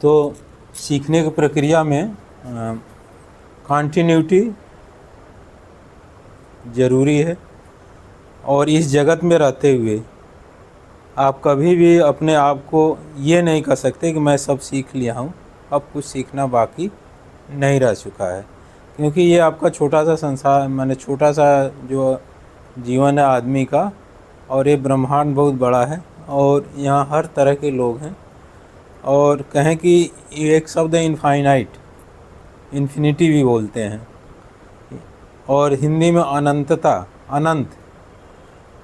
तो सीखने की प्रक्रिया में कंटिन्यूटी ज़रूरी है। और इस जगत में रहते हुए आप कभी भी अपने आप को ये नहीं कह सकते कि मैं सब सीख लिया हूँ, अब कुछ सीखना बाकी नहीं रह चुका है। क्योंकि ये आपका छोटा सा संसार, माने छोटा सा जो जीवन है आदमी का, और ये ब्रह्मांड बहुत बड़ा है और यहाँ हर तरह के लोग हैं। और कहें कि ये एक शब्द है इनफाइनाइट, इन्फिनिटी भी बोलते हैं, और हिंदी में अनंतता, अनंत।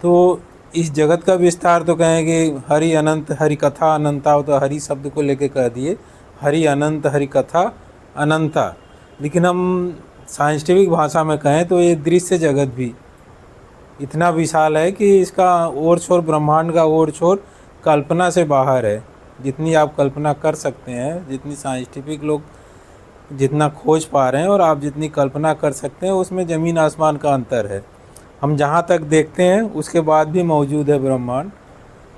तो इस जगत का विस्तार तो कहें कि हरि अनंत, हरि कथा अनंता, हो तो हरि शब्द को लेके कह दिए हरि अनंत, हरि कथा अनंता। लेकिन हम साइंटिफिक भाषा में कहें तो ये दृश्य जगत भी इतना विशाल है कि इसका ओर छोर, ब्रह्मांड का ओर छोर कल्पना से बाहर है। जितनी आप कल्पना कर सकते हैं, जितनी साइंटिफिक लोग जितना खोज पा रहे हैं और आप जितनी कल्पना कर सकते हैं, उसमें ज़मीन आसमान का अंतर है। हम जहाँ तक देखते हैं उसके बाद भी मौजूद है ब्रह्मांड।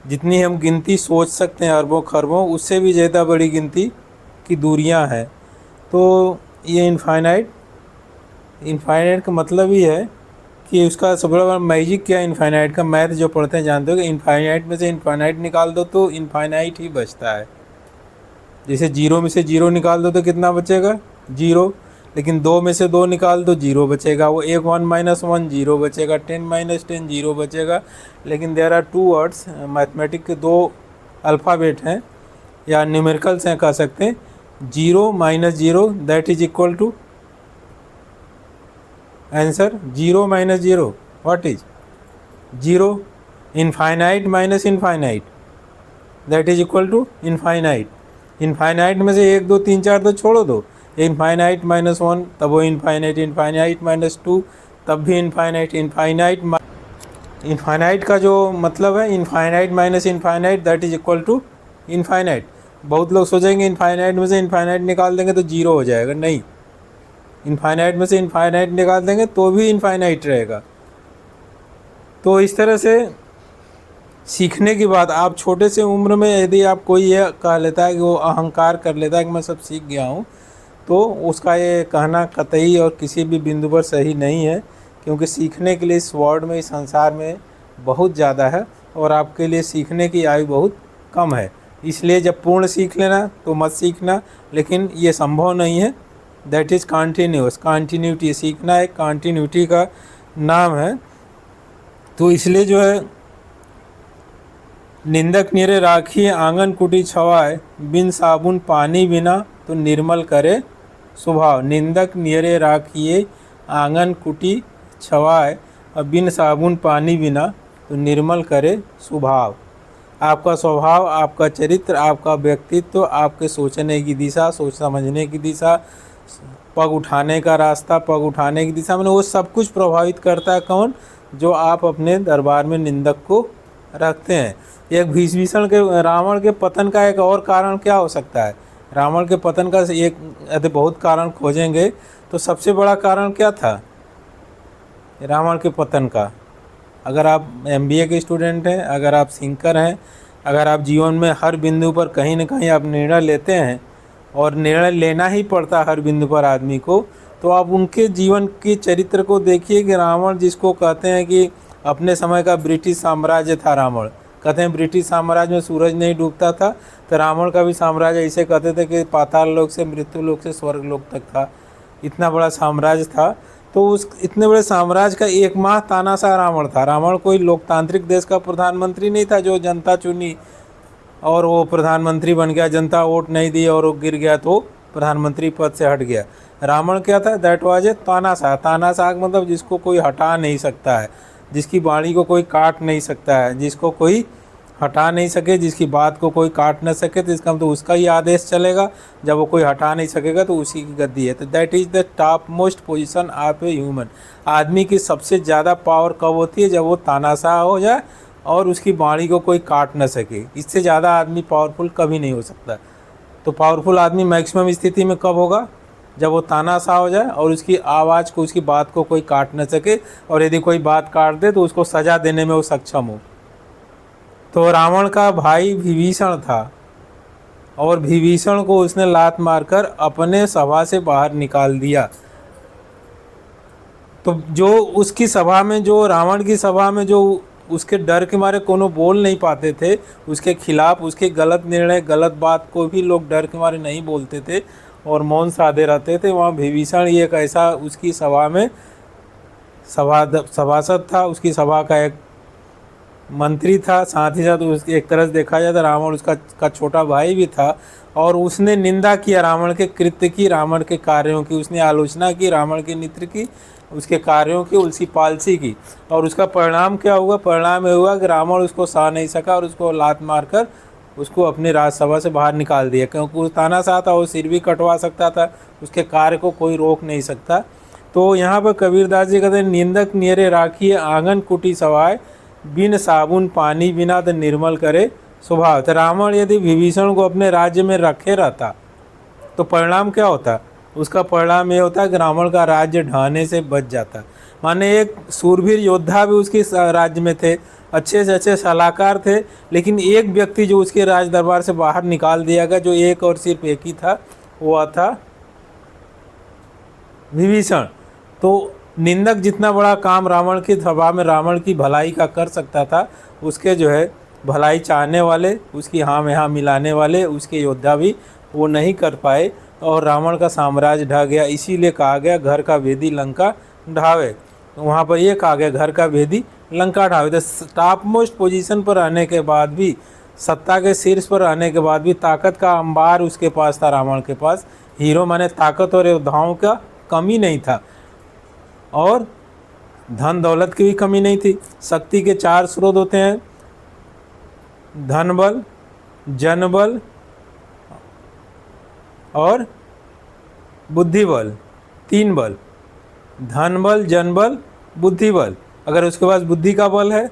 जितनी हम गिनती सोच सकते हैं अरबों खरबों, उससे भी ज़्यादा बड़ी गिनती की दूरियाँ हैं। तो ये इनफाइनाइट का मतलब ही है कि उसका सबसे बड़ा मैजिक क्या है। इनफाइनाइट का मैथ जो पढ़ते हैं जानते हो कि इनफाइनाइट में से इनफाइनाइट निकाल दो तो इनफाइनाइट ही बचता है। जैसे जीरो में से जीरो निकाल दो तो कितना बचेगा? जीरो। लेकिन दो में से दो निकाल दो, जीरो बचेगा। वो एक 1 - 1 जीरो बचेगा, 10 - 10 जीरो बचेगा। लेकिन there are two words, mathematic के दो अल्फ़ाबेट हैं या न्यूमेरिकल्स हैं कह सकते हैं। Zero minus zero that is equal to answer, zero minus zero what is zero. Infinite minus infinite that is equal to infinite. Infinite में से 1 2 3 4 तो छोड़ो दो, इनफाइनाइट माइनस 1 तब वो इनफाइनाइट, इनफाइनाइट माइनस 2 तब भी इनफाइनाइट। इनफाइनाइट का जो मतलब है infinite minus infinite that is equal to infinite. बहुत लोग सोचेंगे इनफाइनाइट में से इनफाइनाइट निकाल देंगे तो जीरो हो जाएगा, नहीं। इनफाइनाइट में से इनफाइनाइट निकाल देंगे तो भी इनफाइनाइट रहेगा। तो इस तरह से सीखने की बात, आप छोटे से उम्र में यदि आप कोई ये कह लेता है कि वो अहंकार कर लेता है कि मैं सब सीख गया हूँ, तो उसका ये कहना कतई और किसी भी बिंदु पर सही नहीं है। क्योंकि सीखने के लिए इस वर्ल्ड में, इस संसार में बहुत ज़्यादा है और आपके लिए सीखने की आयु बहुत कम है। इसलिए जब पूर्ण सीख लेना तो मत सीखना, लेकिन ये संभव नहीं है। दैट इज़ कॉन्टीन्यूस, कॉन्टीन्यूटी, सीखना एक कॉन्टीन्यूटी का नाम है। तो इसलिए जो है, निंदक निरे राखिए आंगन कुटी छवाए, बिन साबुन पानी बिना तो निर्मल करे स्वभाव। निंदक निरे राखिए आंगन कुटी छवाए और बिन साबुन पानी बिना तो निर्मल करे स्वभाव। आपका स्वभाव, आपका चरित्र, आपका व्यक्तित्व, आपके सोचने की दिशा, सोच समझने की दिशा, पग उठाने का रास्ता, पग उठाने की दिशा, मैंने वो सब कुछ प्रभावित करता है कौन? जो आप अपने दरबार में निंदक को रखते हैं। एक भीषण के, रावण के पतन का एक और कारण क्या हो सकता है? रावण के पतन का एक, यदि बहुत कारण खोजेंगे तो सबसे बड़ा कारण क्या था रावण के पतन का? अगर आप MBA के स्टूडेंट हैं, अगर आप थिंकर हैं, अगर आप जीवन में हर बिंदु पर कहीं ना कहीं आप निर्णय लेते हैं, और निर्णय लेना ही पड़ता है हर बिंदु पर आदमी को, तो आप उनके जीवन के चरित्र को देखिए कि रावण, जिसको कहते हैं कि अपने समय का ब्रिटिश साम्राज्य था रावण, कहते हैं ब्रिटिश साम्राज्य में सूरज नहीं डूबता था, तो रावण का भी साम्राज्य ऐसे कहते थे कि पाताल लोक से, मृत्यु लोक से स्वर्ग लोक तक था। इतना बड़ा साम्राज्य था। तो उस इतने बड़े साम्राज्य का एक माह तानाशाह रावण था। रावण कोई लोकतांत्रिक देश का प्रधानमंत्री नहीं था जो जनता चुनी और वो प्रधानमंत्री बन गया, जनता वोट नहीं दी और वो गिर गया तो प्रधानमंत्री पद से हट गया। रावण क्या था? दैट वाज ए तानाशाह। तानाशाह मतलब जिसको कोई हटा नहीं सकता है, जिसकी वाणी को कोई काट नहीं सकता है, जिसको कोई हटा नहीं सके, जिसकी बात को कोई काट न सके, तो इसका मतलब उसका ही आदेश चलेगा। जब वो कोई हटा नहीं सकेगा तो उसी की गद्दी है। तो that is the top most position of a human. आदमी की सबसे ज़्यादा पावर कब होती है? जब वो तानाशाह हो जाए और उसकी वाणी को कोई काट न सके। इससे ज़्यादा आदमी पावरफुल कभी नहीं हो सकता। तो पावरफुल आदमी मैक्सिमम स्थिति में कब होगा? जब वो तानाशाह हो जाए और उसकी आवाज़ को, उसकी बात को कोई काट न सके, और यदि कोई बात काट दे तो उसको सज़ा देने में वो सक्षम हो। तो रावण का भाई विभीषण था, और विभीषण को उसने लात मारकर अपने सभा से बाहर निकाल दिया। तो जो उसकी सभा में, जो रावण की सभा में, जो उसके डर के मारे कोनो बोल नहीं पाते थे उसके खिलाफ, उसके गलत निर्णय, गलत बात को भी लोग डर के मारे नहीं बोलते थे और मौन साधे रहते थे, वहाँ विभीषण ये एक ऐसा उसकी सभा में सभासद था, उसकी सभा का एक मंत्री था, साथ ही साथ उसके एक तरह से देखा जाए तो रावण उसका छोटा भाई भी था। और उसने निंदा किया रावण के कृत्य की, रावण के कार्यों की, उसने आलोचना की रावण के नृत्य की, उसके कार्यों की, उल्सी पालसी की। और उसका परिणाम क्या हुआ? परिणाम ये हुआ कि रावण उसको सह नहीं सका और उसको लात मारकर उसको अपनी राजसभा से बाहर निकाल दिया, क्योंकि वो तानाशाह था, वो सिर भी कटवा सकता था, उसके कार्य को कोई रोक नहीं सकता। तो यहाँ पर कबीरदास जी कहते हैं, निंदक नियरे राखिए आंगन कुटी सवाए, बिन साबुन पानी बिना तो निर्मल करे स्वभाव। तो रावण यदि विभीषण को अपने राज्य में रखे रहता तो परिणाम क्या होता? उसका परिणाम ये होता कि रावण का राज्य ढहने से बच जाता। माने एक सूरवीर योद्धा भी उसके राज्य में थे, अच्छे से अच्छे सलाहकार थे, लेकिन एक व्यक्ति जो उसके राज दरबार से बाहर निकाल दिया गया, जो एक और सिर्फ एक ही था, वह था विभीषण। तो निंदक जितना बड़ा काम रावण की सभा में रावण की भलाई का कर सकता था, उसके जो है भलाई चाहने वाले, उसकी हाँ में हाँ मिलाने वाले, उसके योद्धा भी वो नहीं कर पाए और रावण का साम्राज्य ढह गया। इसीलिए कहा गया घर का भेदी लंका ढावे। तो वहाँ पर ये कहा गया घर का भेदी लंका ढावे। तो टॉप मोस्ट पोजीशन पर रहने के बाद भी, सत्ता के शीर्ष पर रहने के बाद भी, ताकत का अंबार उसके पास था रावण के पास। हीरो माने ताकत और योद्धाओं का कमी नहीं था और धन दौलत की भी कमी नहीं थी। शक्ति के 4 स्रोत होते हैं, धन बल, जन बल और बुद्धि बल। 3 बल, धन बल, जन बल, बुद्धि बल। अगर उसके पास बुद्धि का बल है,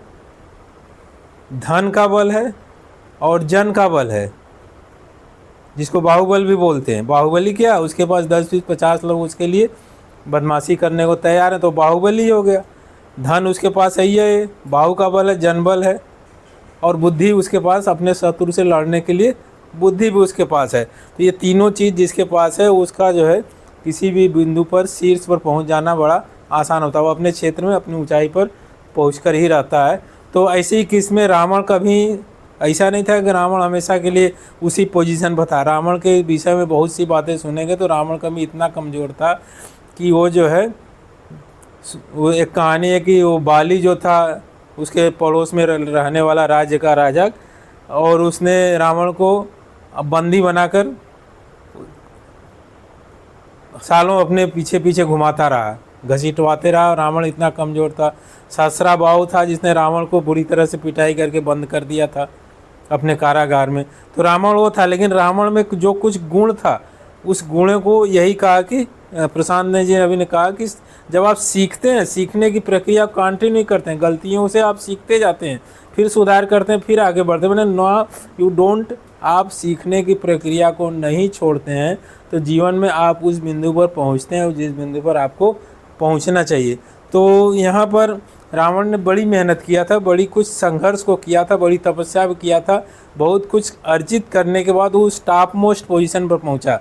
धन का बल है और जन का बल है, जिसको बाहुबल भी बोलते हैं, बाहुबली क्या, उसके पास 10-20-50 लोग उसके लिए बदमाशी करने को तैयार है, तो बाहुबली हो गया। धन उसके पास है, ये बाहु का बल है, जन बल है, और बुद्धि उसके पास अपने शत्रु से लड़ने के लिए बुद्धि भी उसके पास है। तो ये तीनों चीज़ जिसके पास है, उसका जो है किसी भी बिंदु पर, शीर्ष पर पहुंच जाना बड़ा आसान होता है। वो अपने क्षेत्र में अपनी ऊंचाई पर पहुंचकर ही रहता है। तो ऐसे ही किस्में रावण कभी ऐसा नहीं था कि रावण हमेशा के लिए उसी पोजीशन पर था। रावण के विषय में बहुत सी बातें सुनेंगे तो रावण कभी इतना कमज़ोर था कि वो जो है, वो एक कहानी है कि वो बाली जो था उसके पड़ोस में रहने वाला राज्य का राजा, और उसने रावण को बंदी बनाकर सालों अपने पीछे पीछे घुमाता रहा, घसीटवाते रहा। रावण इतना कमज़ोर था। ससरा बाहु था जिसने रावण को बुरी तरह से पिटाई करके बंद कर दिया था अपने कारागार में। तो रावण वो था, लेकिन रावण में जो कुछ गुण था, उस गुण को यही कहा कि प्रशांत ने जी अभी ने कहा कि जब आप सीखते हैं, सीखने की प्रक्रिया कंटिन्यू करते हैं, गलतियों से आप सीखते जाते हैं, फिर सुधार करते हैं, फिर आगे बढ़ते हैं। मैंने नो यू डोंट, आप सीखने की प्रक्रिया को नहीं छोड़ते हैं तो जीवन में आप उस बिंदु पर पहुंचते हैं जिस बिंदु पर आपको पहुंचना चाहिए। तो यहाँ पर रावण ने बड़ी मेहनत किया था, बड़ी कुछ संघर्ष को किया था, बड़ी तपस्या भी किया था। बहुत कुछ अर्जित करने के बाद वो उस टॉप मोस्ट पोजीशन पर पहुंचा।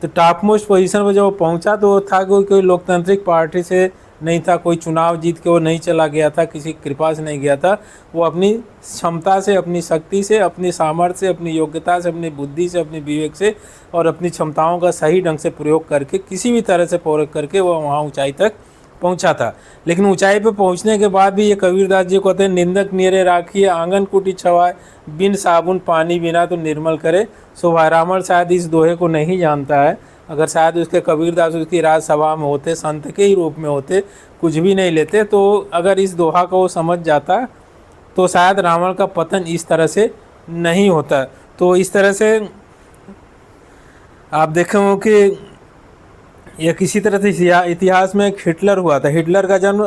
तो टॉप मोस्ट पोजीशन पर जब वो पहुंचा तो था कोई लोकतांत्रिक पार्टी से नहीं था, कोई चुनाव जीत के वो नहीं चला गया था, किसी कृपा से नहीं गया था। वो अपनी क्षमता से, अपनी शक्ति से, अपनी सामर्थ्य से, अपनी योग्यता से, अपनी बुद्धि से, अपनी विवेक से और अपनी क्षमताओं का सही ढंग से प्रयोग करके, किसी भी तरह से प्रयोग करके वो वहाँ ऊंचाई तक पहुंचा था। लेकिन ऊंचाई पर पहुंचने के बाद भी ये कबीरदास जी कहते हैं, निंदक नियरे राखिए आंगन कुटी छवाए, बिन साबुन पानी बिना तो निर्मल करे शोभा। रावण शायद इस दोहे को नहीं जानता है। अगर शायद उसके कबीरदास उसकी राजसभा में होते, संत के ही रूप में होते, कुछ भी नहीं लेते, तो अगर इस दोहा को वो समझ जाता तो शायद रावण का पतन इस तरह से नहीं होता। तो इस तरह से आप देखें कि यह किसी तरह से इतिहास में एक हिटलर हुआ था। हिटलर का जन्म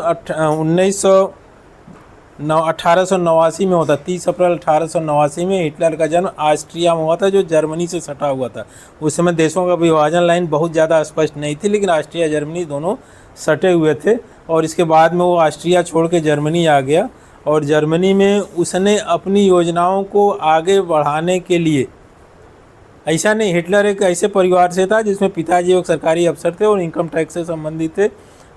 1889 में होता। 30 अप्रैल 1889 में हिटलर का जन्म ऑस्ट्रिया में हुआ था, जो जर्मनी से सटा हुआ था। उस समय देशों का विभाजन लाइन बहुत ज़्यादा स्पष्ट नहीं थी, लेकिन ऑस्ट्रिया जर्मनी दोनों सटे हुए थे। और इसके बाद में वो ऑस्ट्रिया छोड़ के जर्मनी आ गया और जर्मनी में उसने अपनी योजनाओं को आगे बढ़ाने के लिए ऐसा नहीं, हिटलर एक ऐसे परिवार से था जिसमें पिताजी एक सरकारी अफसर थे और इनकम टैक्स से संबंधित थे,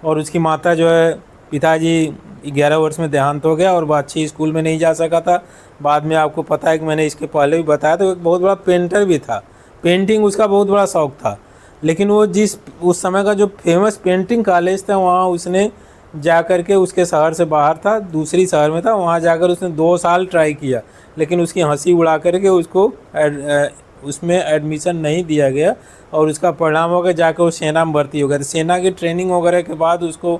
और उसकी माता जो है, पिताजी 11 वर्ष में देहांत हो गया और वो अच्छी स्कूल में नहीं जा सका था। बाद में आपको पता है कि मैंने इसके पहले भी बताया, तो एक बहुत बड़ा पेंटर भी था, पेंटिंग उसका बहुत बड़ा शौक़ था। लेकिन वो जिस उस समय का जो फेमस पेंटिंग कॉलेज था वहाँ उसने जा कर के, उसके शहर से बाहर था, दूसरी शहर में था, वहाँ जाकर उसने 2 साल ट्राई किया, लेकिन उसकी हंसी उड़ा करके उसको उसमें एडमिशन नहीं दिया गया, और उसका परिणाम हो गया जाकर वो सेना में भर्ती हो गया। तो सेना की ट्रेनिंग वगैरह के बाद उसको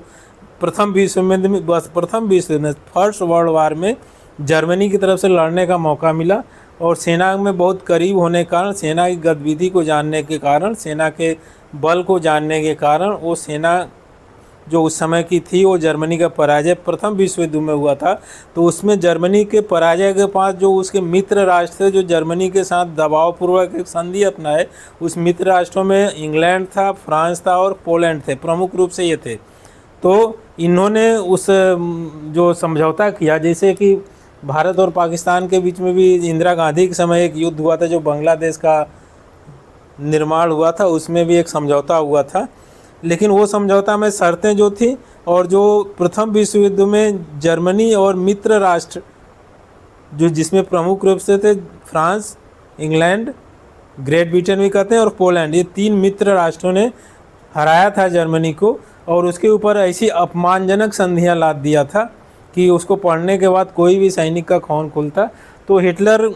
प्रथम विश्व में फर्स्ट वर्ल्ड वार में जर्मनी की तरफ से लड़ने का मौका मिला, और सेना में बहुत करीब होने के कारण, सेना की गतिविधि को जानने के कारण, सेना के बल को जानने के कारण, वो सेना जो उस समय की थी, वो जर्मनी का पराजय प्रथम विश्व युद्ध में हुआ था। तो उसमें जर्मनी के पराजय के पास जो उसके मित्र राष्ट्र थे, जो जर्मनी के साथ दबावपूर्वक एक संधि अपनाए, उस मित्र राष्ट्रों में इंग्लैंड था, फ्रांस था और पोलैंड थे, प्रमुख रूप से ये थे। तो इन्होंने उस जो समझौता किया, जैसे कि भारत और पाकिस्तान के बीच में भी इंदिरा गांधी के समय एक युद्ध हुआ था, जो बांग्लादेश का निर्माण हुआ था, उसमें भी एक समझौता हुआ था। लेकिन वो समझौता में शर्तें जो थी, और जो प्रथम विश्व युद्ध में जर्मनी और मित्र राष्ट्र जो जिसमें प्रमुख रूप से थे फ्रांस, इंग्लैंड, ग्रेट ब्रिटेन भी कहते हैं, और पोलैंड, ये 3 मित्र राष्ट्रों ने हराया था जर्मनी को, और उसके ऊपर ऐसी अपमानजनक संधियां लाद दिया था कि उसको पढ़ने के बाद कोई भी सैनिक का खून खुलता। तो हिटलर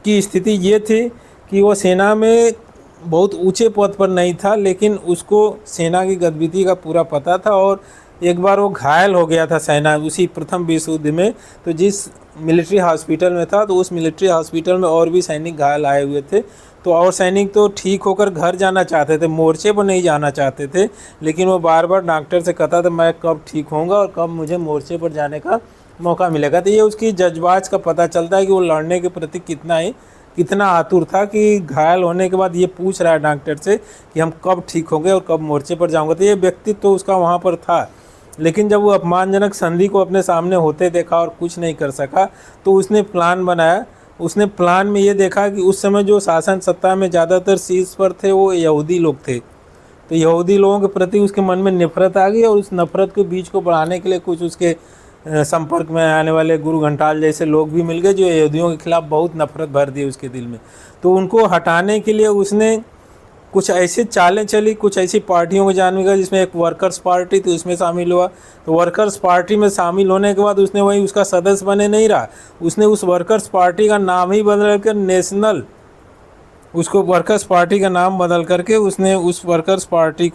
की स्थिति ये थी कि वो सेना में बहुत ऊंचे पद पर नहीं था, लेकिन उसको सेना की गतिविधि का पूरा पता था, और एक बार वो घायल हो गया था सेना उसी प्रथम विश्व युद्ध में। तो जिस मिलिट्री हॉस्पिटल में था, तो उस मिलिट्री हॉस्पिटल में और भी सैनिक घायल आए हुए थे। तो और सैनिक तो ठीक होकर घर जाना चाहते थे, मोर्चे पर नहीं जाना चाहते थे, लेकिन वो बार बार डॉक्टर से कहता था मैं कब ठीक होऊंगा और कब मुझे मोर्चे पर जाने का मौका मिलेगा। तो ये उसकी जज्बात का पता चलता है कि वो लड़ने के प्रति कितना आतुर था, कि घायल होने के बाद ये पूछ रहा है डॉक्टर से कि हम कब ठीक होंगे और कब मोर्चे पर जाऊंगा। तो ये व्यक्तित्व तो उसका वहाँ पर था, लेकिन जब वो अपमानजनक संधि को अपने सामने होते देखा और कुछ नहीं कर सका, तो उसने प्लान बनाया। उसने प्लान में ये देखा कि उस समय जो शासन सत्ता में ज़्यादातर शीर्ष पर थे वो यहूदी लोग थे, तो यहूदी लोगों के प्रति उसके मन में नफरत आ गई, और उस नफरत के बीच को बढ़ाने के लिए कुछ उसके संपर्क में आने वाले गुरु घंटाल जैसे लोग भी मिल गए, जो यहूदियों के खिलाफ बहुत नफरत भर दी उसके दिल में। तो उनको हटाने के लिए उसने कुछ ऐसे चालें चली, कुछ ऐसी पार्टियों को जान गया, जिसमें एक वर्कर्स पार्टी थी, उसमें शामिल हुआ। तो वर्कर्स पार्टी में शामिल होने के बाद उसने वहीं उसका सदस्य बने नहीं रहा, उसने उस वर्कर्स पार्टी का नाम ही बदल कर उसको वर्कर्स पार्टी का नाम बदल करके उसने उस वर्कर्स पार्टी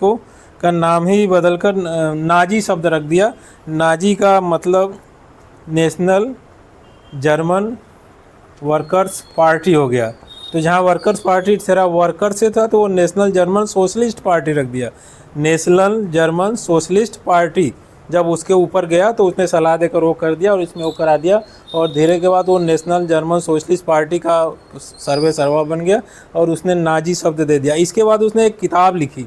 का नाम ही बदलकर नाजी शब्द रख दिया। नाजी का मतलब नेशनल जर्मन वर्कर्स पार्टी हो गया। तो जहाँ वर्कर्स पार्टी तेरा वर्कर से था, तो वो नेशनल जर्मन सोशलिस्ट पार्टी रख दिया। नेशनल जर्मन सोशलिस्ट पार्टी जब उसके ऊपर गया, तो उसने सलाह देकर वो कर दिया और इसमें वो करा दिया, और धीरे के बाद वो नेशनल जर्मन सोशलिस्ट पार्टी का सर्वे सर्वा बन गया, और उसने नाजी शब्द दे दिया। इसके बाद उसने एक किताब लिखी।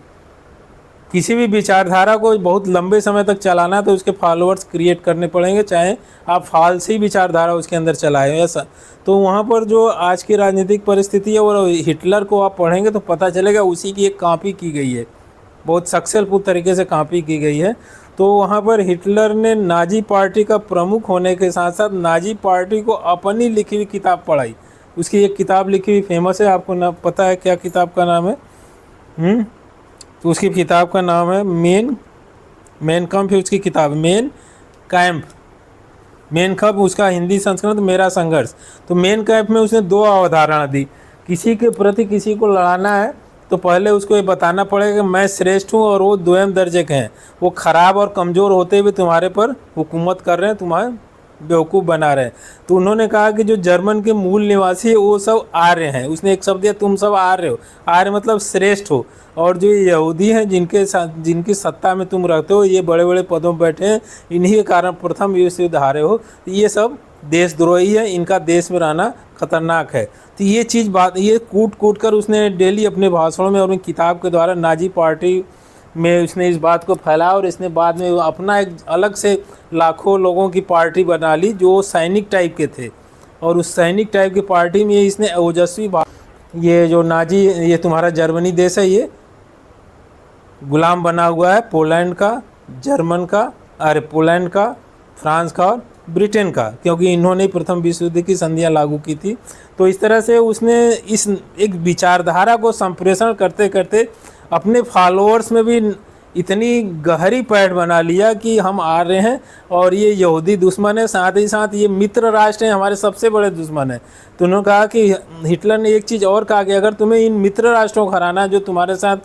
किसी भी विचारधारा को बहुत लंबे समय तक चलाना है तो उसके फॉलोअर्स क्रिएट करने पड़ेंगे, चाहे आप फालसी विचारधारा उसके अंदर चलाएं ऐसा। तो वहाँ पर जो आज की राजनीतिक परिस्थिति है, और हिटलर को आप पढ़ेंगे तो पता चलेगा उसी की एक कॉपी की गई है, बहुत सक्सेसफुल तरीके से कॉपी की गई है। तो वहाँ पर हिटलर ने नाजी पार्टी का प्रमुख होने के साथ साथ नाजी पार्टी को अपनी लिखी हुई किताब पढ़ाई। उसकी एक किताब लिखी हुई फेमस है, आपको ना पता है क्या किताब का नाम है? तो उसकी किताब का नाम है मेन कैंप है उसकी किताब, मेन कैंप उसका हिंदी संस्करण मेरा संघर्ष। तो मेन कैंप में उसने 2 अवधारणा दी। किसी के प्रति किसी को लड़ाना है तो पहले उसको ये बताना पड़ेगा कि मैं श्रेष्ठ हूँ और वो 2म दर्जे के हैं, वो ख़राब और कमज़ोर होते हुए तुम्हारे पर हुकूमत कर रहे हैं, तुम्हारे बेवकूफ़ बना रहे हैं। तो उन्होंने कहा कि जो जर्मन के मूल निवासी है वो सब आर्य हैं। उसने एक शब्द दिया, तुम सब आर्य हो। आर्य मतलब श्रेष्ठ हो। और जो यहूदी हैं जिनकी सत्ता में तुम रहते हो, ये बड़े बड़े पदों पर बैठे हैं, इन्हीं के कारण प्रथम विश्व युद्ध हारे हो। ये सब देशद्रोही है, इनका देश में रहना खतरनाक है। तो ये कूट कर उसने डेली अपने भाषणों में और अपनी किताब के द्वारा नाजी पार्टी में उसने इस बात को फैलाया, और इसने बाद में अपना एक अलग से लाखों लोगों की पार्टी बना ली जो सैनिक टाइप के थे। और उस सैनिक टाइप की पार्टी में इसने ओजस्वी ये जो नाजी, ये तुम्हारा जर्मनी देश है, ये गुलाम बना हुआ है पोलैंड का, जर्मन का, अरे पोलैंड का, फ्रांस का और ब्रिटेन का, क्योंकि इन्होंने प्रथम विश्व युद्ध की संधियाँ लागू की थी। तो इस तरह से उसने इस एक विचारधारा को संप्रेषण करते करते अपने फॉलोअर्स में भी इतनी गहरी पैठ बना लिया कि हम आ रहे हैं और ये यहूदी दुश्मन है, साथ ही साथ ये मित्र राष्ट्र हैं, हमारे सबसे बड़े दुश्मन है। तो उन्होंने कहा कि हिटलर ने एक चीज़ और कहा कि अगर तुम्हें इन मित्र राष्ट्रों को हराना, जो तुम्हारे साथ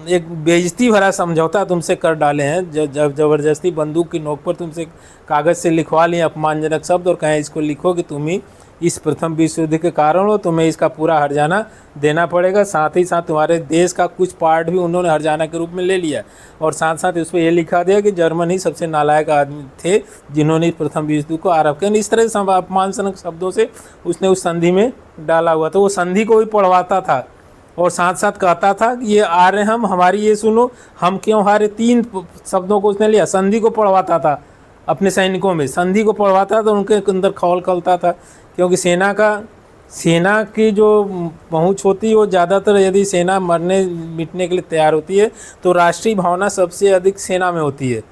एक बेइज्जती भरा समझौता तुमसे कर डाले हैं, जब ज़बरदस्ती बंदूक की नोक पर तुमसे कागज़ से लिखवा लिए अपमानजनक शब्द और कहें इसको लिखो कि तुम ही इस प्रथम विश्व युद्ध के कारण हो, तुम्हें इसका पूरा हर्जाना देना पड़ेगा। साथ ही साथ तुम्हारे देश का कुछ पार्ट भी उन्होंने हर्जाना के रूप में ले लिया और साथ साथ उस पर यह लिखा दिया कि जर्मन ही सबसे नालायक आदमी थे जिन्होंने प्रथम विश्व युद्ध को आरंभ किया। इस तरह से अपमानजनक शब्दों से उसने उस संधि में डाला हुआ। तो वो संधि को भी पढ़वाता था और साथ साथ कहता था कि ये आ रहे हम, हमारी ये सुनो, हम क्यों हारे, 3 शब्दों को उसने लिया। संधि को पढ़वाता था अपने सैनिकों में, संधि को पढ़वाता तो उनके अंदर खौल खलता था, क्योंकि सेना की जो पहुंच होती है वो ज़्यादातर, यदि सेना मरने मिटने के लिए तैयार होती है तो राष्ट्रीय भावना सबसे अधिक सेना में होती है।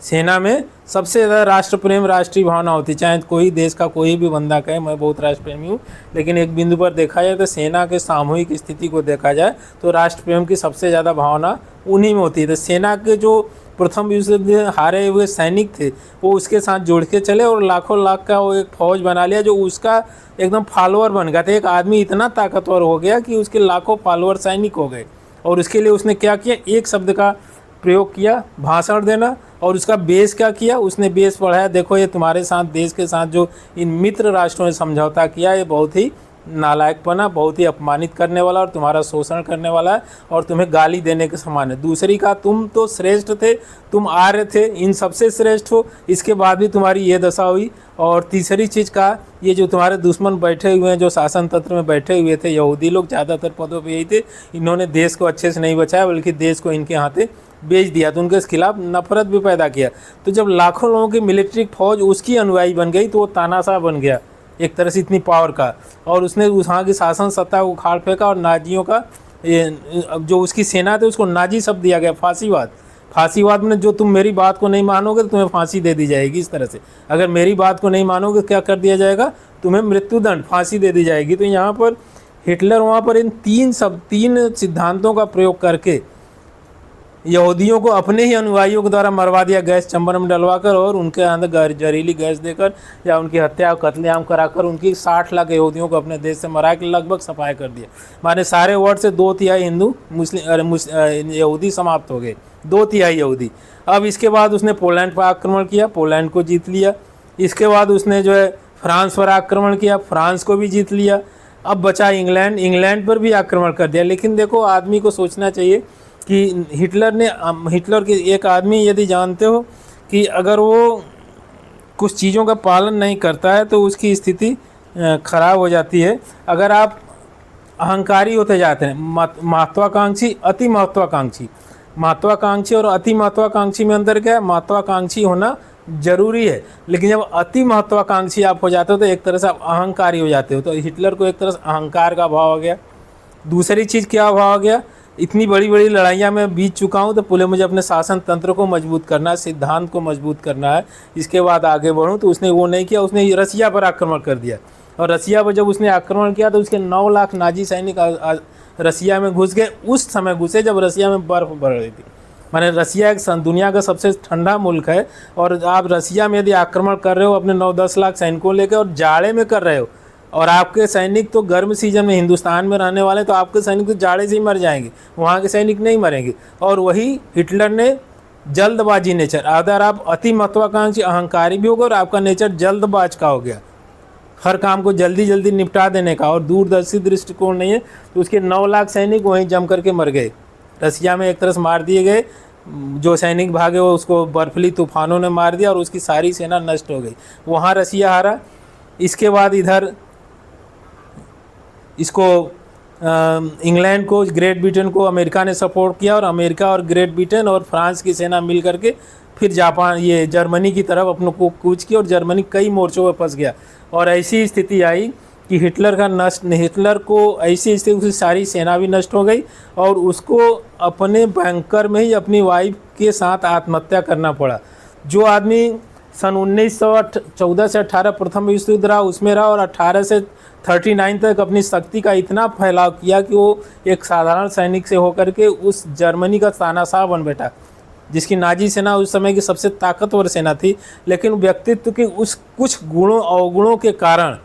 सेना में सबसे ज़्यादा राष्ट्र प्रेम, राष्ट्रीय भावना होती है। चाहे कोई देश का कोई भी बंदा कहे मैं बहुत राष्ट्र प्रेमी हूँ, लेकिन एक बिंदु पर देखा जाए तो सेना के सामूहिक स्थिति को देखा जाए तो राष्ट्र प्रेम की सबसे ज़्यादा भावना उन्हीं में होती है। तो सेना के जो प्रथम विश्व युद्ध हारे हुए सैनिक थे वो उसके साथ जुड़ के चले और लाखों लाख का वो एक फौज बना लिया जो उसका एकदम फॉलोअर बन गया था। एक आदमी इतना ताकतवर हो गया कि उसके लाखों फॉलोअर सैनिक हो गए। और उसके लिए उसने क्या किया, एक शब्द का प्रयोग किया, भाषण देना। और उसका बेस क्या किया, उसने बेस पढ़ाया, देखो ये तुम्हारे साथ देश के साथ जो इन मित्र राष्ट्रों ने समझौता किया ये बहुत ही नालायकपना, बहुत ही अपमानित करने वाला और तुम्हारा शोषण करने वाला है और तुम्हें गाली देने के समान है। दूसरी का, तुम तो श्रेष्ठ थे, तुम आर्य थे, इन सबसे श्रेष्ठ हो, इसके बाद भी तुम्हारी ये दशा हुई। और तीसरी चीज़ का, ये जो तुम्हारे दुश्मन बैठे हुए हैं, जो शासन तंत्र में बैठे हुए थे, यहूदी लोग ज़्यादातर पदों पे यही थे, इन्होंने देश को अच्छे से नहीं बचाया बल्कि देश को इनके हाथे बेच दिया। तो उनके खिलाफ नफरत भी पैदा किया। तो जब लाखों लोगों की मिलिट्री फौज उसकी अनुयायी बन गई तो वो तानाशाह बन गया एक तरह से, इतनी पावर का। और उसने वहाँ की शासन सत्ता को उखाड़ फेंका और नाजियों का जो उसकी सेना थी उसको नाजी शब्द दिया गया, फांसीवाद। फांसीवाद में जो तुम मेरी बात को नहीं मानोगे तो तुम्हें फांसी दे दी जाएगी। इस तरह से अगर मेरी बात को नहीं मानोगे क्या कर दिया जाएगा, तुम्हें मृत्युदंड, फांसी दे दी जाएगी। तो यहाँ पर हिटलर वहाँ पर इन 3 सिद्धांतों का प्रयोग करके यहूदियों को अपने ही अनुयायियों के द्वारा मरवा दिया, गैस चैम्बर में डलवाकर और उनके अंदर जहरीली गैस देकर या उनकी हत्या और कत्लेआम कराकर उनकी 60 लाख यहूदियों को अपने देश से मरा के लगभग सफाई कर दिया। माने सारे वर्ड से 2/3 हिंदू मुस्लिम यहूदी समाप्त हो गए, 2/3 यहूदी। अब इसके बाद उसने पोलैंड पर आक्रमण किया, पोलैंड को जीत लिया। इसके बाद उसने जो है फ्रांस पर आक्रमण किया, फ्रांस को भी जीत लिया। अब बचा इंग्लैंड, इंग्लैंड पर भी आक्रमण कर दिया। लेकिन देखो, आदमी को सोचना चाहिए कि हिटलर के एक आदमी यदि जानते हो कि अगर वो कुछ चीज़ों का पालन नहीं करता है तो उसकी स्थिति खराब हो जाती है। अगर आप अहंकारी होते जाते हैं, महत्वाकांक्षी, अति महत्वाकांक्षी और अति महत्वाकांक्षी में अंतर क्या है? महत्वाकांक्षी होना जरूरी है, लेकिन जब अति महत्वाकांक्षी आप हो जाते हो तो एक तरह से आप अहंकारी हो जाते हो। तो हिटलर को एक तरह से अहंकार का भाव आ गया। दूसरी चीज़ क्या भाव आ गया, इतनी बड़ी बड़ी लड़ाइयाँ मैं बीत चुका हूँ तो पहले मुझे अपने शासन तंत्र को मजबूत करना है, सिद्धांत को मजबूत करना है, इसके बाद आगे बढ़ूँ। तो उसने वो नहीं किया, उसने रसिया पर आक्रमण कर दिया। और रसिया पर जब उसने आक्रमण किया तो उसके 9 लाख नाजी सैनिक रसिया में घुस गए। उस समय घुसे जब रसिया में बर्फ़ बढ़ रही थी। माने रसिया एक दुनिया का सबसे ठंडा मुल्क है और आप रसिया में यदि आक्रमण कर रहे हो अपने 9-10 लाख सैनिकों लेकर और जाड़े में कर रहे हो, और आपके सैनिक तो गर्म सीजन में हिंदुस्तान में रहने वाले, तो आपके सैनिक तो जाड़े से ही मर जाएंगे, वहाँ के सैनिक नहीं मरेंगे। और वही हिटलर ने जल्दबाजी नेचर, अगर आप अति महत्वाकांक्षी अहंकारी भी हो गए और आपका नेचर जल्दबाज का हो गया, हर काम को जल्दी जल्दी निपटा देने का और दूरदर्शी दृष्टिकोण नहीं है, तो उसके 9 लाख सैनिक वहीं जम करके मर गए। रसिया में एक तरह से मार दिए गए। जो सैनिक भागे वो उसको बर्फीली तूफानों ने मार दिया और उसकी सारी सेना नष्ट हो गई। वहाँ रसिया हारा। इसके बाद इधर इसको इंग्लैंड को, ग्रेट ब्रिटेन को अमेरिका ने सपोर्ट किया और अमेरिका और ग्रेट ब्रिटेन और फ्रांस की सेना मिल करके फिर जापान, ये जर्मनी की तरफ अपनों को कूच किया और जर्मनी कई मोर्चों पर फंस गया। और ऐसी स्थिति आई कि हिटलर को ऐसी स्थिति, उसकी सारी सेना भी नष्ट हो गई और उसको अपने बैंकर में ही अपनी वाइफ के साथ आत्महत्या करना पड़ा। जो आदमी सन 1914 से 18 प्रथम विश्व युद्ध रहा उसमें रहा और 18 से 39 तक अपनी शक्ति का इतना फैलाव किया कि वो एक साधारण सैनिक से होकर के उस जर्मनी का तानाशाह बन बैठा, जिसकी नाजी सेना उस समय की सबसे ताकतवर सेना थी। लेकिन व्यक्तित्व के उस कुछ गुणों अवगुणों के कारण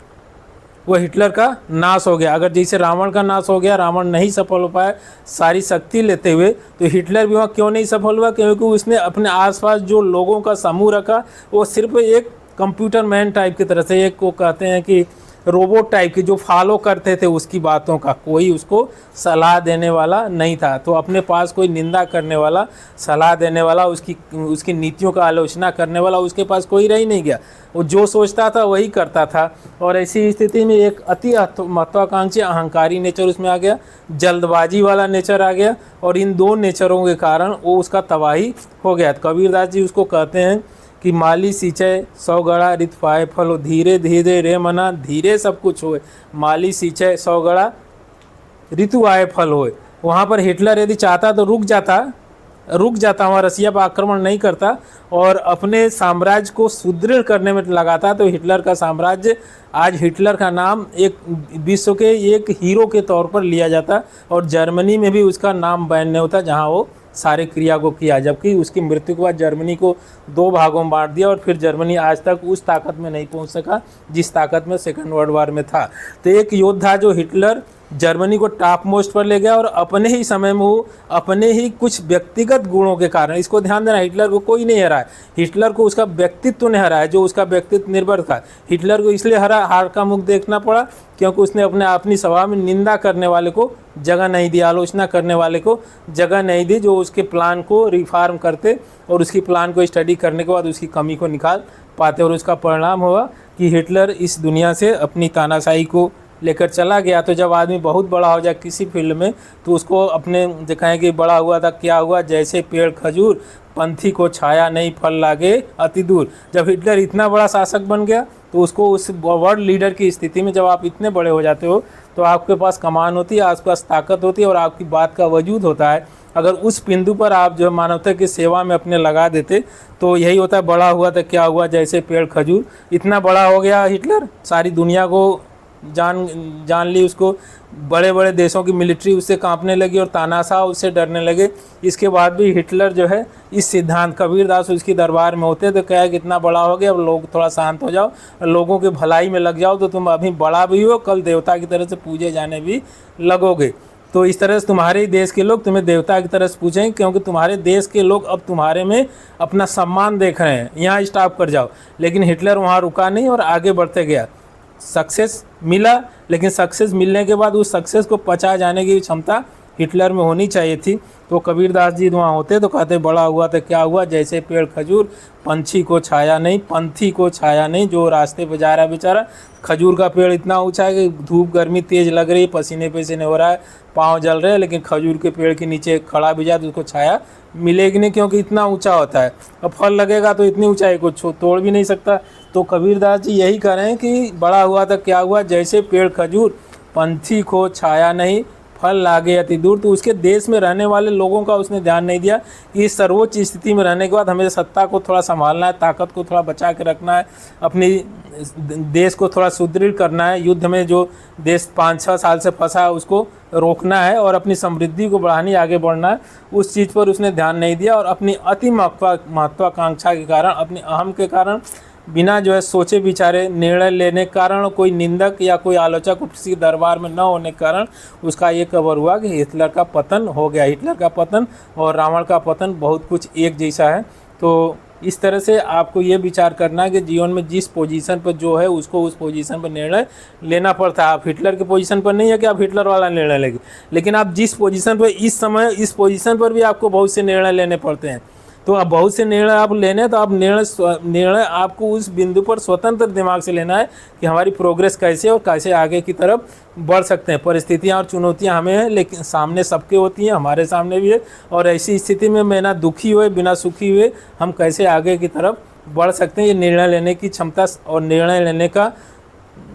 वो हिटलर का नाश हो गया। अगर जैसे रावण का नाश हो गया, रावण नहीं सफल हो पाया सारी शक्ति लेते हुए, तो हिटलर भी वहाँ क्यों नहीं सफल हुआ? क्योंकि उसने अपने आसपास जो लोगों का समूह रखा वो सिर्फ एक कंप्यूटर मैन टाइप की तरह से, एक को कहते हैं कि रोबोट टाइप के, जो फॉलो करते थे उसकी बातों का, कोई उसको सलाह देने वाला नहीं था। तो अपने पास कोई निंदा करने वाला, सलाह देने वाला, उसकी नीतियों का आलोचना करने वाला उसके पास कोई रह नहीं गया। वो जो सोचता था वही करता था। और ऐसी स्थिति में एक अति महत्वाकांक्षी अहंकारी नेचर उसमें आ गया, जल्दबाजी वाला नेचर आ गया, और इन दो नेचरों के कारण वो उसका तबाही हो गया। कबीरदास जी उसको कहते हैं कि माली सिंचय सौ गड़ा रित पाए फलो, धीरे धीरे रे मना धीरे सब कुछ होए, माली सिंचय सौ गड़ा ऋतु आए फल होए। वहाँ पर हिटलर यदि चाहता तो रुक जाता, वहाँ रसिया पर आक्रमण नहीं करता और अपने साम्राज्य को सुदृढ़ करने में लगाता। तो हिटलर का साम्राज्य, आज हिटलर का नाम एक विश्व के एक हीरो के तौर पर लिया जाता और जर्मनी में भी उसका नाम बैन नहीं होता जहाँ वो सारे क्रिया को किया। जबकि उसकी मृत्यु के बाद जर्मनी को दो भागों में बांट दिया और फिर जर्मनी आज तक उस ताकत में नहीं पहुंच सका जिस ताकत में सेकंड वर्ल्ड वॉर में था। तो एक योद्धा जो हिटलर जर्मनी को टॉप मोस्ट पर ले गया और अपने ही समय में वो अपने ही कुछ व्यक्तिगत गुणों के कारण, इसको ध्यान देना, हिटलर को कोई नहीं हराया, हिटलर को उसका व्यक्तित्व ने हराया, जो उसका व्यक्तित्व निर्भर था। हिटलर को इसलिए हार का मुख देखना पड़ा क्योंकि उसने अपनी सभा में निंदा करने वाले को जगह नहीं दी, आलोचना करने वाले को जगह नहीं दी, जो उसके प्लान को रिफॉर्म करते और उसकी प्लान को स्टडी करने के बाद उसकी कमी को निकाल पाते। और उसका परिणाम हुआ कि हिटलर इस दुनिया से अपनी तानाशाही को लेकर चला गया। तो जब आदमी बहुत बड़ा हो जाए किसी फील्ड में तो उसको अपने दिखाएं कि बड़ा हुआ था, क्या हुआ, जैसे पेड़ खजूर पंथी को छाया नहीं फल लागे अति दूर। जब हिटलर इतना बड़ा शासक बन गया तो उसको उस वर्ल्ड लीडर की स्थिति में, जब आप इतने बड़े हो जाते हो तो आपके पास कमान होती है, आसपास ताकत होती है और आपकी बात का वजूद होता है। अगर उस बिंदु पर आप जो मानवता की सेवा में अपने लगा देते तो यही होता है, बड़ा हुआ तो क्या हुआ, जैसे पेड़ खजूर। इतना बड़ा हो गया हिटलर, सारी दुनिया को जान ली, उसको बड़े बड़े देशों की मिलिट्री उससे कांपने लगी और तानाशाह उससे डरने लगे। इसके बाद भी हिटलर जो है इस सिद्धांत, कबीरदास उसकी दरबार में होते तो क्या कितना बड़ा हो गया, अब लोग थोड़ा शांत हो जाओ, लोगों के भलाई में लग जाओ तो तुम अभी बड़ा भी हो, कल देवता की तरह से पूजे जाने भी लगोगे। तो इस तरह से तुम्हारे देश के लोग तुम्हें देवता की तरह से पूछेंगे क्योंकि तुम्हारे देश के लोग अब तुम्हारे में अपना सम्मान देख रहे हैं, यहाँ स्टॉप कर जाओ। लेकिन हिटलर वहाँ रुका नहीं और आगे बढ़ते गया। सक्सेस मिला, लेकिन सक्सेस मिलने के बाद उस सक्सेस को पचा जाने की क्षमता हिटलर में होनी चाहिए थी। तो कबीरदास जी वहाँ होते तो कहते बड़ा हुआ तो क्या हुआ, जैसे पेड़ खजूर पंछी को छाया नहीं, पंथी को छाया नहीं, जो रास्ते पर जा रहा है बेचारा। खजूर का पेड़ इतना ऊंचा है कि धूप गर्मी तेज़ लग रही है, पसीने पसीने हो रहा है, पाँव जल रहे हैं, लेकिन खजूर के पेड़ के नीचे खड़ा भी जाए तो उसको छाया मिलेगी नहीं क्योंकि इतना ऊंचा होता है। अब फल लगेगा तो इतनी ऊंचाई को तोड़ भी नहीं सकता। तो कबीरदास जी यही कह रहे हैं कि बड़ा हुआ तो क्या हुआ, जैसे पेड़ खजूर पंछी को छाया नहीं फल लागे अति दूर। तो उसके देश में रहने वाले लोगों का उसने ध्यान नहीं दिया कि इस सर्वोच्च स्थिति में रहने के बाद हमें सत्ता को थोड़ा संभालना है, ताकत को थोड़ा बचा के रखना है, अपनी देश को थोड़ा सुदृढ़ करना है, युद्ध में जो देश 5-6 साल से फंसा है उसको रोकना है और अपनी समृद्धि को बढ़ानी, आगे बढ़ना है। उस चीज़ पर उसने ध्यान नहीं दिया और अपनी अति महत्वाकांक्षा के कारण, अपने अहम के कारण, बिना जो है सोचे विचारे निर्णय लेने के कारण, कोई निंदक या कोई आलोचक किसी दरबार में न होने के कारण उसका ये खबर हुआ कि हिटलर का पतन हो गया। हिटलर का पतन और रावण का पतन बहुत कुछ एक जैसा है। तो इस तरह से आपको ये विचार करना है कि जीवन में जिस पोजीशन पर जो है उसको उस पोजीशन पर निर्णय लेना पड़ता है। आप हिटलर के पोजीशन पर नहीं है कि आप हिटलर वाला निर्णय लेंगे, लेकिन आप जिस पोजीशन पर इस समय इस पोजीशन पर भी आपको बहुत से निर्णय लेने पड़ते हैं। तो अब बहुत से निर्णय आप लेने, तो आप निर्णय आपको उस बिंदु पर स्वतंत्र दिमाग से लेना है कि हमारी प्रोग्रेस कैसे और कैसे आगे की तरफ बढ़ सकते हैं। परिस्थितियां और चुनौतियां हमें हैं, लेकिन सामने सबके होती हैं, हमारे सामने भी है। और ऐसी स्थिति में बिना दुखी हुए, बिना सुखी हुए हम कैसे आगे की तरफ बढ़ सकते हैं, ये निर्णय लेने की क्षमता और निर्णय लेने का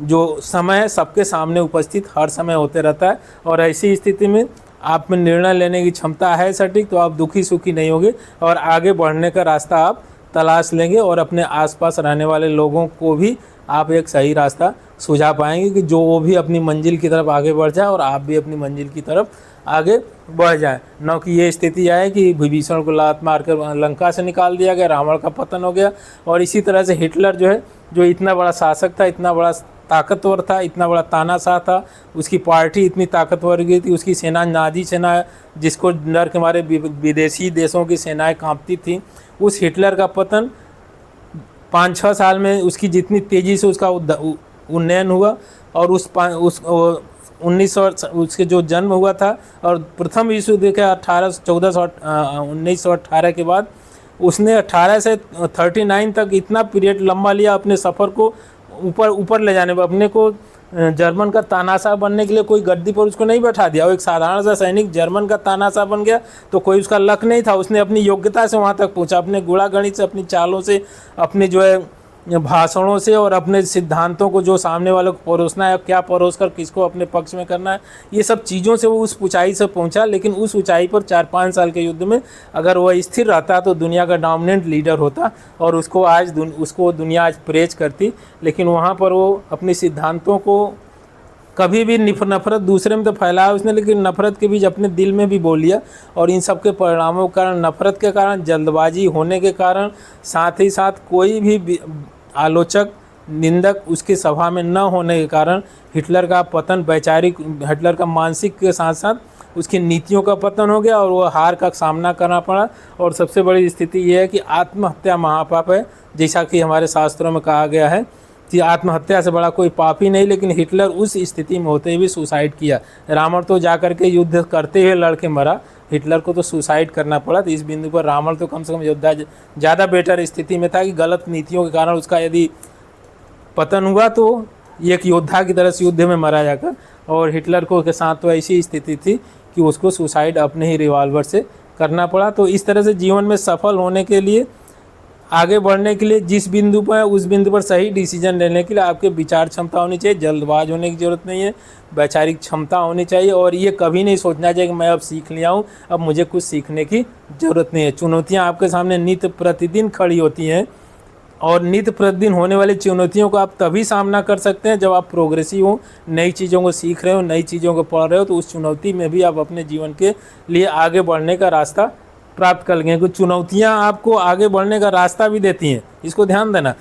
जो समय है सबके सामने उपस्थित हर समय होते रहता है। और ऐसी स्थिति में आप में निर्णय लेने की क्षमता है सटीक, तो आप दुखी सुखी नहीं होगे और आगे बढ़ने का रास्ता आप तलाश लेंगे और अपने आसपास रहने वाले लोगों को भी आप एक सही रास्ता सुझा पाएंगे कि जो वो भी अपनी मंजिल की तरफ आगे बढ़ जाए और आप भी अपनी मंजिल की तरफ आगे बढ़ जाए। न कि ये स्थिति आए कि विभीषण को लात मारकर लंका से निकाल दिया गया, रावण का पतन हो गया। और इसी तरह से हिटलर जो है, जो इतना बड़ा शासक था, इतना बड़ा ताकतवर था, इतना बड़ा तानाशाह था, उसकी पार्टी इतनी ताकतवर गई थी, उसकी सेना नाजी सेना जिसको डर के मारे विदेशी देशों की सेनाएं कांपती थी, उस हिटलर का पतन 5-6 साल में उसकी जितनी तेज़ी से उसका उन्नयन हुआ और उस 1900 उसके जो जन्म हुआ था और प्रथम विश्व युद्ध के 1918 के बाद उसने 18 से 39 तक इतना पीरियड लंबा लिया अपने सफ़र को ऊपर ले जाने में। अपने को जर्मन का तानाशाह बनने के लिए कोई गद्दी पर उसको नहीं बैठा दिया। वो एक साधारण सा सैनिक जर्मन का तानाशाह बन गया तो कोई उसका लक नहीं था। उसने अपनी योग्यता से वहाँ तक पहुँचा, अपने गुणागणित से, अपनी चालों से, अपने जो है भाषणों से और अपने सिद्धांतों को जो सामने वालों को परोसना है, क्या परोस कर किसको अपने पक्ष में करना है, ये सब चीज़ों से वो उस ऊंचाई से पहुंचा। लेकिन उस ऊंचाई पर 4-5 साल के युद्ध में अगर वह स्थिर रहता तो दुनिया का डोमिनेंट लीडर होता और उसको दुनिया आज प्रेज करती। लेकिन वहाँ पर वो अपने सिद्धांतों को कभी भी नफरत दूसरे में तो फैलाया उसने, लेकिन नफरत के बीच अपने दिल में भी बोल लिया। और इन सब के परिणामों के कारण, नफरत के कारण, जल्दबाजी होने के कारण, साथ ही साथ कोई भी आलोचक निंदक उसकी सभा में न होने के कारण हिटलर का पतन, वैचारिक हिटलर का मानसिक के साथ साथ उसकी नीतियों का पतन हो गया और वो हार का सामना करना पड़ा। और सबसे बड़ी स्थिति ये है कि आत्महत्या महापाप है, जैसा कि हमारे शास्त्रों में कहा गया है कि आत्महत्या से बड़ा कोई पाप ही नहीं। लेकिन हिटलर उस स्थिति में होते हुए सुसाइड किया। रावण तो जाकर के युद्ध करते हुए लड़के मरा, हिटलर को तो सुसाइड करना पड़ा। तो इस बिंदु पर रावण तो कम से कम योद्धा ज़्यादा बेटर स्थिति में था कि गलत नीतियों के कारण उसका यदि पतन हुआ तो एक योद्धा की तरह से युद्ध में मरा जाकर। और हिटलर को के साथ तो ऐसी स्थिति थी कि उसको सुसाइड अपने ही रिवॉल्वर से करना पड़ा। तो इस तरह से जीवन में सफल होने के लिए, आगे बढ़ने के लिए, जिस बिंदु पर उस बिंदु पर सही डिसीजन लेने के लिए आपके विचार क्षमता होनी चाहिए। जल्दबाज होने की ज़रूरत नहीं है, वैचारिक क्षमता होनी चाहिए। और ये कभी नहीं सोचना चाहिए कि मैं अब सीख लिया हूँ, अब मुझे कुछ सीखने की ज़रूरत नहीं है। चुनौतियाँ आपके सामने नित्य प्रतिदिन खड़ी होती हैं और नित्य प्रतिदिन होने वाली चुनौतियों को आप तभी सामना कर सकते हैं जब आप प्रोग्रेसिव हो, नई चीज़ों को सीख रहे हो, नई चीज़ों को पढ़ रहे हो। तो उस चुनौती में भी आप अपने जीवन के लिए आगे बढ़ने का रास्ता प्राप्त कर लेंगे। कुछ चुनौतियां आपको आगे बढ़ने का रास्ता भी देती हैं, इसको ध्यान देना।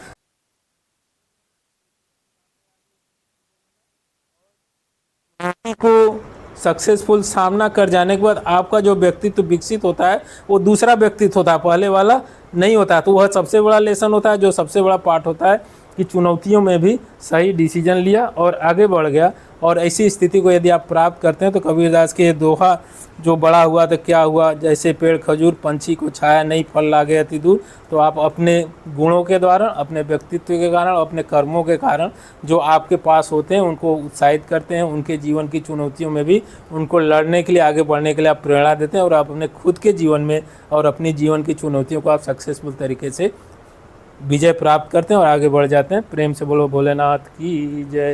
को सक्सेसफुल सामना कर जाने के बाद आपका जो व्यक्तित्व विकसित होता है वो दूसरा व्यक्तित्व होता है, पहले वाला नहीं होता। तो वह सबसे बड़ा लेसन होता है, जो सबसे बड़ा पार्ट होता है कि चुनौतियों में भी सही डिसीजन लिया और आगे बढ़ गया। और ऐसी स्थिति को यदि आप प्राप्त करते हैं तो कबीरदास के दोहा जो बड़ा हुआ तो क्या हुआ, जैसे पेड़ खजूर पंछी को छाया नहीं फल लागे अति दूर। तो आप अपने गुणों के द्वारा, अपने व्यक्तित्व के कारण, अपने कर्मों के कारण जो आपके पास होते हैं उनको उत्साहित करते हैं, उनके जीवन की चुनौतियों में भी उनको लड़ने के लिए, आगे बढ़ने के लिए आप प्रेरणा देते हैं और आप अपने खुद के जीवन में और अपनी जीवन की चुनौतियों को आप सक्सेसफुल तरीके से विजय प्राप्त करते हैं और आगे बढ़ जाते हैं। प्रेम से बोलो भोलेनाथ की जय।